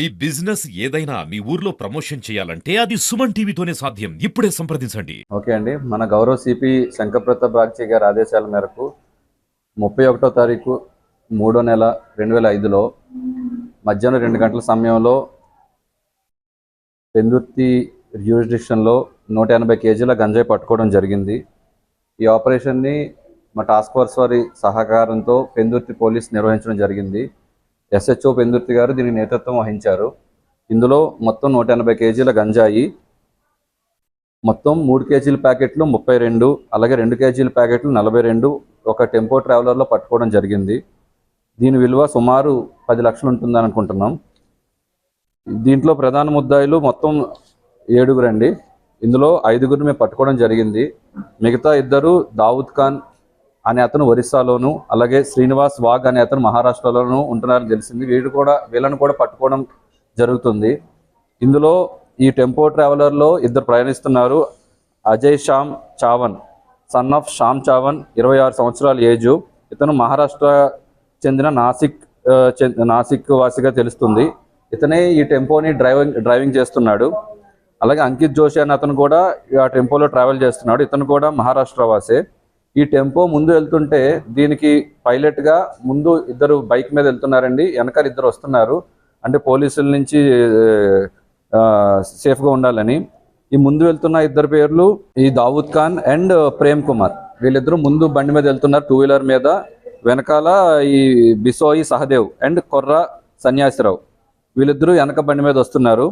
ఈ బిజినెస్ ఏదైనా మీ ఊర్లో ప్రమోషన్ చేయాలంటే అది సుమన్ టీవీతోనే సాధ్యం. ఇప్పుడే సంప్రదించండి. ఓకే అండి, మన గౌరవ సిపి శంకరప్రతాప్ బాగ్చి గారి ఆదేశాల మేరకు 31వ తారీఖు 3వ నెల 2005లో మధ్యాహ్నం 2 గంటల సమయంలో పెందుర్తి జ్యూరిడిక్షన్లో 180 కేజీల గంజాయి పట్టుకోవడం జరిగింది. ఈ ఆపరేషన్ని మా టాస్క్ ఫోర్స్ వారి సహకారంతో పెందుర్తి పోలీస్ నిర్వహించడం జరిగింది. SHO పెందుర్తి గారు దీనికి నేతృత్వం వహించారు. ఇందులో మొత్తం 180 కేజీల గంజాయి, మొత్తం 3 కేజీల ప్యాకెట్లు 32, అలాగే 2 కేజీల ప్యాకెట్లు 42 ఒక టెంపో ట్రావెలర్లో పట్టుకోవడం జరిగింది. దీని విలువ సుమారు 10 లక్షలు ఉంటుందని అనుకుంటున్నాం. దీంట్లో ప్రధాన ముద్దాయిలు మొత్తం 7 అండి. ఇందులో 5 మేము పట్టుకోవడం జరిగింది. మిగతా 2 దావుద్ ఖాన్ అనే అతను ఒరిస్సాలోను, అలాగే శ్రీనివాస్ వాగ్ అనే అతను మహారాష్ట్రలోనూ ఉంటున్నారని తెలిసింది. వీళ్ళను కూడా పట్టుకోవడం జరుగుతుంది. ఇందులో ఈ టెంపో ట్రావెలర్లో 2 ప్రయాణిస్తున్నారు. అజయ్ శ్యామ్ చావన్, సన్ ఆఫ్ శ్యామ్ చావన్, 26 సంవత్సరాల ఏజు. ఇతను మహారాష్ట్ర చెందిన నాసిక్ వాసిగా తెలుస్తుంది. ఇతనే ఈ టెంపోని డ్రైవింగ్ చేస్తున్నాడు. అలాగే అంకిత్ జోషి అనే అతను కూడా ఆ టెంపోలో ట్రావెల్ చేస్తున్నాడు. ఇతను కూడా మహారాష్ట్ర వాసే. ఈ టెంపో ముందు వెళ్తుంటే దీనికి పైలట్గా ముందు 2 బైక్ మీద వెళ్తున్నారండి, వెనకాల 2 వస్తున్నారు. అంటే పోలీసుల నుంచి సేఫ్గా ఉండాలని. ఈ ముందు వెళ్తున్న 2 పేర్లు ఈ దావుద్ ఖాన్ అండ్ ప్రేమ్ కుమార్. వీళ్ళిద్దరూ ముందు బండి మీద వెళ్తున్నారు 2 వీలర్ మీద. వెనకాల ఈ బిసోయి సహదేవ్ అండ్ కొర్ర సన్యాసిరావు వీళ్ళిద్దరూ వెనక బండి మీద వస్తున్నారు.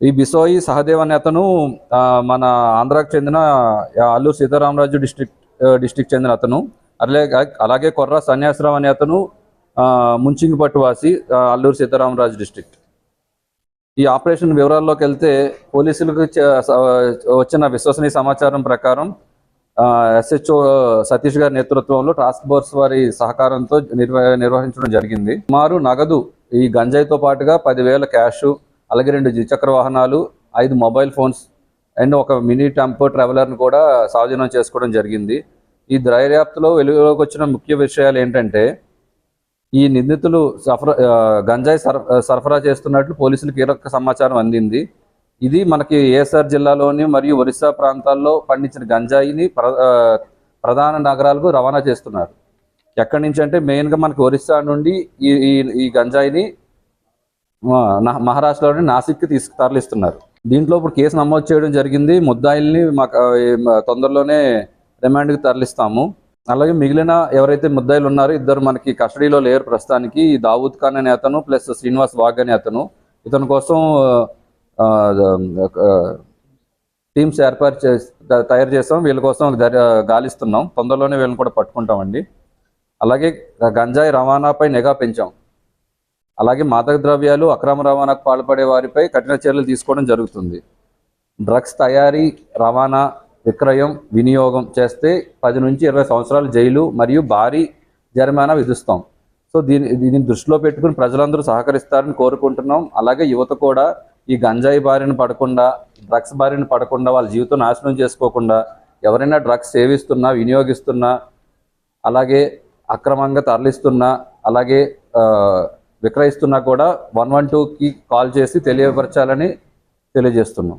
ఈ బిసోయి సహదేవ్ అనే అతను మన ఆంధ్రాకు చెందిన అల్లూరు సీతారామరాజు డిస్ట్రిక్ట్ చెందిన అతను. అలాగే కొర్ర సన్యాసిరావు అనే అతను ముంచింగిపట్టు వాసి, అల్లూరు సీతారామరాజు డిస్ట్రిక్ట్. ఈ ఆపరేషన్ వివరాల్లోకి వెళ్తే, పోలీసులకు వచ్చిన విశ్వసనీయ సమాచారం ప్రకారం SHO సతీష్ గారి నేతృత్వంలో టాస్క్ ఫోర్స్ వారి సహకారంతో నిర్వహించడం జరిగింది. సుమారు నగదు ఈ గంజాయితో పాటుగా 10,000 క్యాష్, అలాగే 2 ద్విచక్ర వాహనాలు, 5 మొబైల్ ఫోన్స్ అండ్ ఒక మినీ టెంపో ట్రావెలర్ని కూడా స్వాధీనం చేసుకోవడం జరిగింది. ఈ దర్యాప్తులో వెలుగులోకి వచ్చిన ముఖ్య విషయాలు ఏంటంటే, ఈ నిందితులు గంజాయి సరఫరా చేస్తున్నట్లు పోలీసులకు కీలక సమాచారం అందింది. ఇది మనకి ఏఎస్ఆర్ జిల్లాలోని మరియు ఒరిస్సా ప్రాంతాల్లో పండించిన గంజాయిని ప్రధాన నగరాలకు రవాణా చేస్తున్నారు. ఎక్కడి నుంచి అంటే మెయిన్గా మనకి ఒరిస్సా నుండి ఈ గంజాయిని మహారాష్ట్రలోని నాసిక్కి తరలిస్తున్నారు. దీంట్లో ఇప్పుడు కేసు నమోదు చేయడం జరిగింది. ముద్దాయిల్ని తొందరలోనే రిమాండ్కి తరలిస్తాము. అలాగే మిగిలిన ఎవరైతే ముద్దాయిలు ఉన్నారో 2 మనకి కస్టడీలో లేరు ప్రస్తుతానికి. దావుద్ ఖాన్ అనే అతను ప్లస్ శ్రీనివాస్ వాగ్ అనే అతను. ఇతని కోసం టీమ్స్ తయారు చేస్తాం. వీళ్ళ కోసం గాలిస్తున్నాం. తొందరలోనే వీళ్ళని కూడా పట్టుకుంటామండి. అలాగే గంజాయి రవాణాపై నిఘా పెంచాం. అలాగే మాదక ద్రవ్యాలు అక్రమ రవాణాకు పాల్పడే వారిపై కఠిన చర్యలు తీసుకోవడం జరుగుతుంది. డ్రగ్స్ తయారీ, రవాణా, విక్రయం, వినియోగం చేస్తే 10 నుంచి 20 సంవత్సరాల జైలు మరియు భారీ జరిమానా విధిస్తాం. సో దీన్ని దృష్టిలో పెట్టుకుని ప్రజలందరూ సహకరిస్తారని కోరుకుంటున్నాం. అలాగే యువత కూడా ఈ గంజాయి బారిన పడకుండా, డ్రగ్స్ బారిన పడకుండా, వాళ్ళ జీవితం నాశనం చేసుకోకుండా, ఎవరైనా డ్రగ్స్ సేవిస్తున్నా, వినియోగిస్తున్నా, అలాగే అక్రమంగా తరలిస్తున్నా, అలాగే విక్రయిస్తున్నా కూడా 112కి కాల్ చేసి తెలియపరచాలని తెలియజేస్తున్నాం.